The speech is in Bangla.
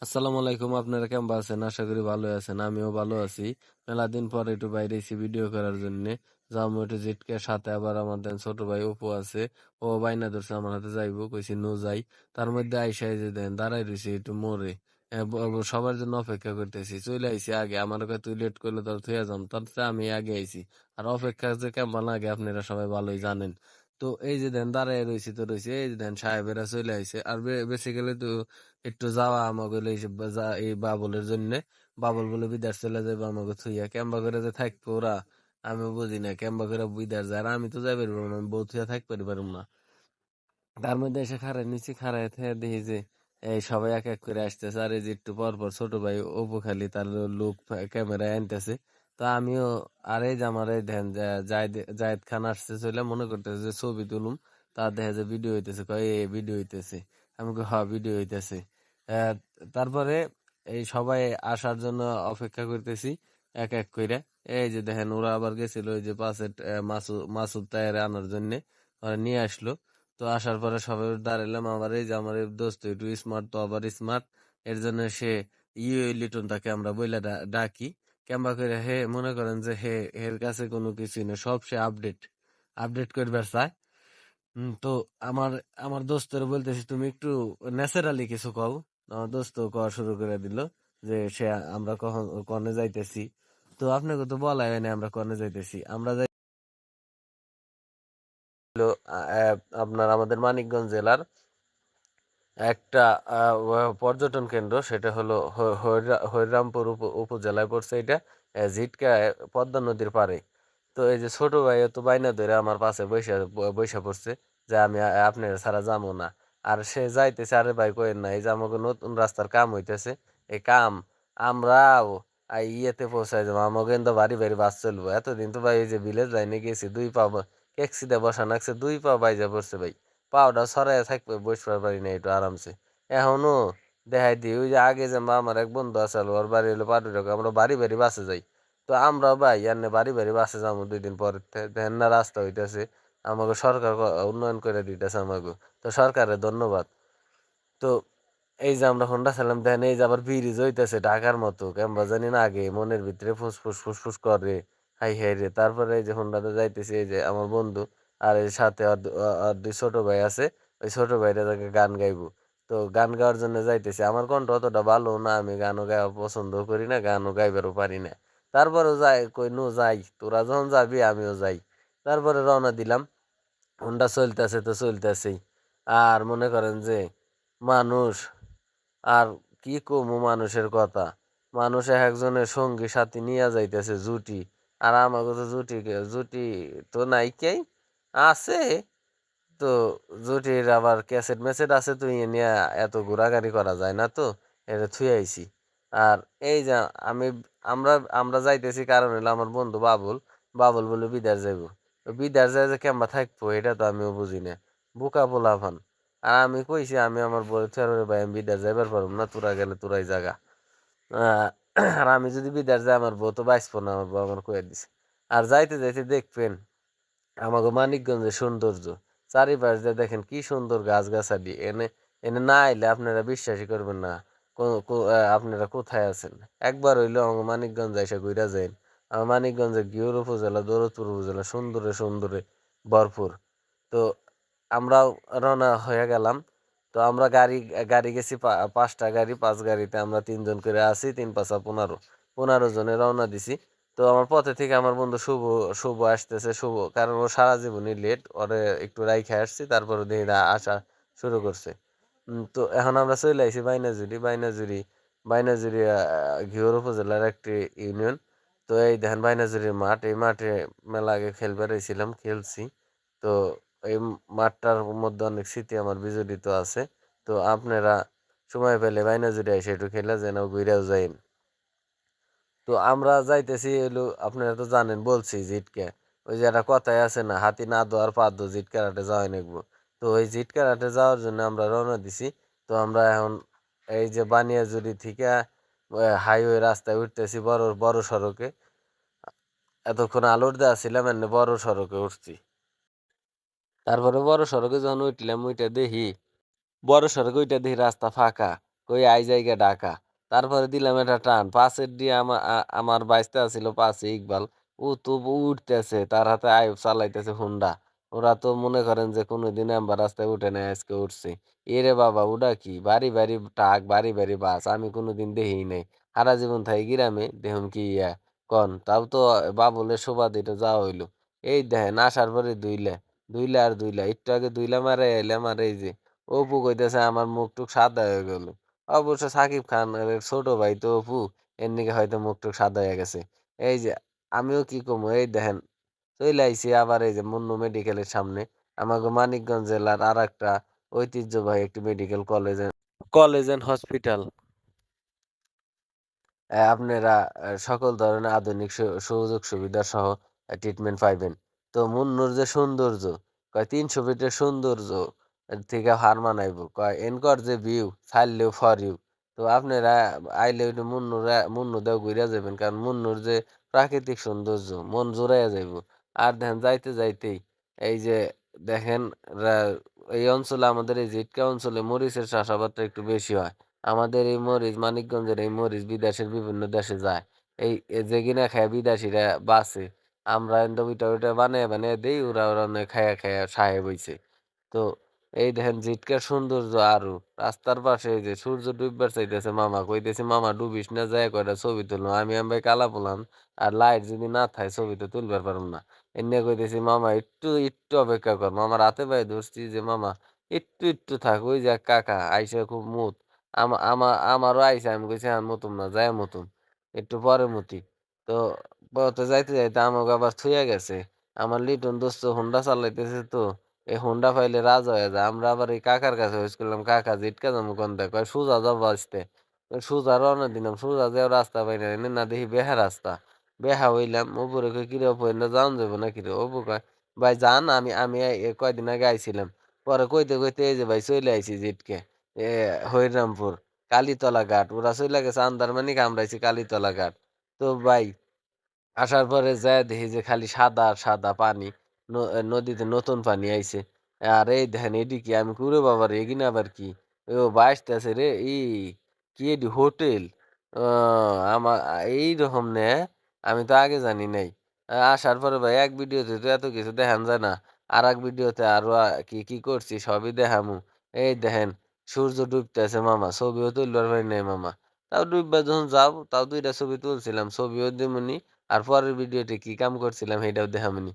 আসসালামু আলাইকুম, আপনারা কেমন আছেন? আশা করি ভালো আছেন। আমিও ভালো আছি। মেলা দিন পর একটু বাইরে এসে ভিডিও করার জন্য যাবো একটু জিটকে, সাথে আবার আমাদের ছোট ভাই অপু আছে। ও বাইনা ধরছে আমার হাতে যাইবো, কইছি নো যাই। তার মধ্যে আইসা এই যে দেন দাঁড়াই রয়েছে একটু মোড়ে। সবার জন্য অপেক্ষা করতেছি, চলে আইছি আগে। আমার কাছে তুই লেট করলে তোর থুয়ে যাম, তার চেয়ে আমি আগে আইছি। আর অপেক্ষা যে কেমন লাগে আপনারা সবাই ভালোই জানেন। তো এই যে দেন দাঁড়াই রয়েছি, তো রয়েছে এই যে দেন সাহেবেরা চলে আইছে। আর বেসিক্যালি তো একটু যাওয়া আমাকে এই বাবুলের জন্য। বাবুল বলে বিদেশ চলে যাবে আমাকে থুইয়া, কেমবা করে যে থাকবো ওরা আমি বুঝি না। কেমবা করে বিদেশ যায়, আর আমি তো যাই পারবো না, আমি বউ থুইয়া থাকতে পারবো না। তার মধ্যে এসে খাড়াই নিচে খাড়াই থেকে দেখি যে এই সবাই এক এক করে আসতেছে। আর এই যে একটু পর পর ছোট ভাই অপু খালি তার লোক ক্যামেরায় আনতেছে। তো আমিও, আর এই যে আমার এই ধ্যান জায়েদ খান আসছে চলে, মনে করতেছে যে ছবি তুলুম। তার দেখা যায় ভিডিও হইতেছে, কয় এ ভিডিও হইতেছে। আমি কই হ্যাঁ ভিডিও হইতেছে। আহ, তারপরে এই সবাই আসার জন্য অপেক্ষা করতেছি এক এক করে। এই যে দেখেন ওরা আবার গেছিল ওই যে পাশে মাসুদ মাসুদ তাইয়ারে আনার জন্য, ওরা নিয়ে আসলো। তো আসার পরে সবাই দাঁড়ালাম। আমার এই যে আমার এই দোস্ত একটু স্মার্ট, তো আবার স্মার্ট, এর জন্য সে লিটন তাকে আমরা বইলা ডাকি। কেমবা করে হে মনে করেন যে হে এর কাছে কোনো কিছু নেই, সব সে আপডেট আপডেট করবার চায়। তো আমার আমার দোস্তরে বলতেছি তুমি একটু ন্যাচারালি কিছু কও। আমার দোস্ত কওয়া শুরু করে দিল যে সে আমরা কখন কনে যাইতেছি। তো আপনাকে তো বলাই হয় না আমরা কনে যাইতেছি। আমরা আপনার আমাদের মানিকগঞ্জ জেলার একটা পর্যটন কেন্দ্র, সেটা হলো হরিরামপুর উপজেলায় পড়ছে এটা। জিটকা পদ্মা নদীর পাড়ে। তো এই যে ছোট ভাই তো বাইনা ধরে আমার পাশে বৈশা পড়ছে যে আমি আপনার ছাড়া যাবো না। আর সে যাইতেছে, আরে ভাই কইেন না, এই যে আমাকে নতুন রাস্তার কাম হইতেছে, এই কাম আমরাও ইয়েতে পৌঁছাই যাবো। আমাকে কিন্তু বাড়ি বাড়ি বাস চলবো। এতদিন তো ভাই এই যে ভিলেজ লাইনে গেছি, দুই পা ট্যাক্সিতে বসা নাকছে, দুই পা বাইজা পড়ছে ভাই। পাউডার ছড়াই থাকবে, বসবার পারি না একটু আরামসে। এখনো দেখাই দিই ওই যে আগে যে আমার এক বন্ধু আছে, ওর বাড়ি হলো পাটুরিয়া, আমরা বাড়ি বাড়ি বাসে যাই। তো আমরা ভাই এনে বাড়ি বাড়ি বাসে যাবো 2 দিন পর। দেখেন না রাস্তা হইতেছে, আমাকে সরকার উন্নয়ন করে দিতেছে আমাকে। তো সরকারের ধন্যবাদ। তো এই যে আমরা হোন্ডা চালাম, দেখেন এই যে আবার ব্রিজ হইতেছে ঢাকার মতো, কেমবা জানি না আগে মনের ভিতরে ফুসফুস ফুসফুস করে। হাই হাই রে। তারপরে এই যে হোন্ডাতে যাইতেছি, এই যে আমার বন্ধু আর এই সাথে আর দুই ছোট ভাই আছে। ওই ছোট ভাইটা তাকে গান গাইবো। তো গান গাওয়ার জন্য যাইতেছি। আমার কণ্ঠ অতটা ভালো না, আমি গানও গাওয়া পছন্দ করি না, গানও গাইবারও পারি না। তারপরেও যাই, কই নো যাই, তোরা যখন যাবি আমিও যাই। তারপরে রওনা দিলাম। হোন্ডা চলতেছে তো চলতেছেই। আর মনে করেন যে মানুষ, আর কি কমু মানুষের কথা। মানুষ এক একজনের সঙ্গী সাথী নিয়ে যাইতেছে জুটি। আর আমাকে তো জুটি জুটি তো নাই কেই আছে। তো জুটির আবার ক্যাসেট ম্যাসেট আছে, তুই এ নিয়ে এত ঘোরাঘুরি করা যায় না, তো এটা থুই আইছি। আর এই যে আমি আমরা আমরা যাইতেছি কারণ হলো আমার বন্ধু বাবুল। বাবুল বলে বিদেশ যাইব। বিদেশ যায় যে কেমবা থাকবো এটা তো আমিও বুঝি না। বোকা পোলাপান। আর আমি কইছি আমি আমার বলে ভাই আমি বিদেশ যাইবার পারব না, তোরা গেলে তোরাই জাগা। আহ, আর আমি যদি বিদেশ যাই আমার বউ তো বাইসবো না, আমার বউ আমার কয়ে দিছে। আর যাইতে যাইতে দেখবেন আমাকে মানিকগঞ্জের সৌন্দর্য। চারিপাশ দিয়ে দেখেন কি সুন্দর গাছগাছালি। এনে এনে না আইলে আপনারা বিশ্বাসই করবেন না আপনারা কোথায় আছেন। একবার হইলো আমাকে মানিকগঞ্জ এসে ঘুরা যাইন। আমার মানিকগঞ্জের গিওর উপজেলা, দৌলতপুর উপজেলা সুন্দরে সুন্দরে ভরপুর। তো আমরাও রওনা হয়ে গেলাম। তো আমরা গাড়ি গাড়ি গেছি 5টা গাড়ি, 5 গাড়িতে আমরা 3 জন করে আছি, 3 × 5 = 15। 15 জনে রওনা দিছি। তো আমার পথে থেকে আমার বন্ধু শুভ শুভ আসতেছে। শুভ কারণ ও সারা জীবনই লেট, ওরে একটু রাইখে আসছি, তারপরে দেখি না আসা শুরু করছে। তো এখন আমরা চলে আইছি বাইনাজুরি। বাইনাজুরি ঘিওর উপজেলার একটি ইউনিয়ন। তো এই দেখেন বাইনাজুরির মাঠ, এই মাঠে মেলা আগে খেলবার এসেছিলাম, খেলছি। তো এই মাঠটার মধ্যে অনেক স্মৃতি আমার বিজড়িত আছে। তো আপনারা সময় পেলে বাইনাজুরি এসে একটু খেলা যেন, ঘুরেও যাই। তো আমরা যাইতেছি হলো, আপনারা তো জানেন বলছি জিটকে, ওই যে একটা কথাই আছে না, হাতি না দোয়ার পা দো, জিটকারাটে যাওয়াই নাকবো। তো ওই জিটকারাটে যাওয়ার জন্য আমরা রওনা দিছি। তো আমরা এখন এই যে বানিয়াজুরি থেকে হাইওয়ে রাস্তায় উঠতেছি, বড় বড় সড়কে। এতক্ষণ আলোর দেওয়া ছিলাম, এমনি বড় সড়কে উঠছি। তারপরে বড় সড়কে যখন উঠলাম, ওইটা দেখি বড় সড়কে, ওইটা দেখি রাস্তা ফাঁকা। কই আই জায়গা ঢাকা। তারপরে দিলাম একটা টান। পাশের দিয়ে আমার বাইস্তা ছিল পাশে ইকবাল। ও তো উঠতেছে। তার হাতে আইয়ুব চালাইতেছে হুন্ডা। ওরা তো মনে করেন যে কোনোদিন এম্বার রাস্তায় উঠে নাই আজকে উঠছে। এরে বাবা ওটা কি? বাড়ি, বাড়ি ট্রাক, বাড়ি, বাড়ি বাস। আমি কোনোদিন দেখিই নাই। সারা জীবন থাকি গ্রামে দেখুন কি কন। তাও তো বাবুলের শোভাদিটা যাওয়া হইলো। এই দেখেন আসার পরে দুইলা আর দুইলা। একটু আগে দুইলা মারে এলাম আর এই যে অপু কইতেছে আমার মুখ-টুখ সাদা হয়ে গেল। অবশ্য সাকিব খানের ছোট ভাই তো অপু। এর নিগে হয়তো মুখ-টুখ সাদা হয়ে গেছে। এই যে আমিও কি কমু এই দেখেন চইলা আইছি আবার এই যে মুন্নু মেডিকেলের সামনে। আমাগো মানিকগঞ্জ জেলার আরেকটা ঐতিহ্যবাহী একটি মেডিকেল কলেজ এন্ড হসপিটাল। আপনারা সকল ধরনের আধুনিক সুযোগ সুবিধা সহ ট্রিটমেন্ট পাইবেন। তো মুন্নুর যে সৌন্দর্য, কয় ৩০০ ফিটের সৌন্দর্য থেকে হার মানাইবো। কয় এনকর যে ভিউ ছাড়লেও ফর ইউ। তো আপনারা আইলে ওইটু মুন্নুদাও ঘুইরা যাবেন। কারণ মুন্নুর যে প্রাকৃতিক সৌন্দর্য মন জুড়াইয়া যাইবো। আর দেখেন যাইতে যাইতেই এই যে দেখেন রা এই অঞ্চলে আমাদের এই জিটকা অঞ্চলে মরিচের চাষাবাদটা একটু বেশি হয়। আমাদের এই মরিচ মানিকগঞ্জের এই মরিচ বিদেশের বিভিন্ন দেশে যায়। যে কিনা খায় বিদেশিরা বাঁচে। আমরা কিন্তু ওইটা ওইটা বানায় বানায় দেই ওরা অনেক খায়া খায়া সাহেব হইছে। তো এই দেখেন জিটকার সৌন্দর্য আরো রাস্তার পাশে এই যে সূর্য ডুববার চাইতেছে মামা কইতেছি মামা ডুবিস না যায় কয়টা ছবি তুলো আমি ভাই কালা পোলাম আর লাইট যদি না থাকে ছবি তো তুলবার পারুম না এমনি কইতেছি মামা একটু একটু অপেক্ষা কর মামার হাতে পায়ে ধরছি যে মামা একটু একটু থাক ওই যে এক কাকা আইসা খুব মুত আমারও আইসা আমি কইছি আর মতুম না যায় মতুম একটু পরে মতি তো পথে যাইতে যাইতে আমাকে আবার থুইয়া গেছে আমার লিটন দোস্ত হুন্ডা চালাইতেছে তো এই হুন্ডা ফাইলে রাজ হয়ে যায় আমরা আবার এই কাকার কাছে হয়েছ করলাম কাকা জিটকা যাবো কোন দেখ কয় সোজা যাবো আসতে সোজা রওনা দিলাম সোজা যাও রাস্তা পাই না এনে না দেখি বেহা রাস্তা বেহা হইলাম ওপরে কই কিরে ওপরে না যাওন যাবো না কিরে ওপো কয় ভাই যান আমি কয়দিন আগে আইছিলাম পরে কইতে কইতে এই যে ভাই চলে আইছি জিটকে এ হরিরামপুর কালীতলা ঘাট ওরা চলে গেছে আন্দারমানি কামড়াইছি কালীতলা ঘাট তো ভাই আসার পরে যায়া দেখি যে খালি সাদা আর সাদা পানি। নদীতে নতুন পানি আইছে। আর এই দেখেন এডি কি? আমি কই ওরে বাবারে এগিনে আবার কি? ও ভাসতেছে রে কি এডি হোটেল? ও এইরকম ne? আমি তো আগে জানি নাই। আসার পরে ভাই এক ভিডিওতে তো এত কিছু দেখান যায় না। আরেক ভিডিওতে আরো কি, কি করছি সবই দেখামু। এই দেখেন সূর্য ডুবতেছে মামা। ছবিও তুলবার পারি নাই মামা। তাও ডুইব্বা যখন যাও তাও ২ টা ছবি তুলছিলাম। ছবিও দিমুনি। আর পরের ভিডিওতে কি কাম করছিলাম সেইটাও দেখামুনি।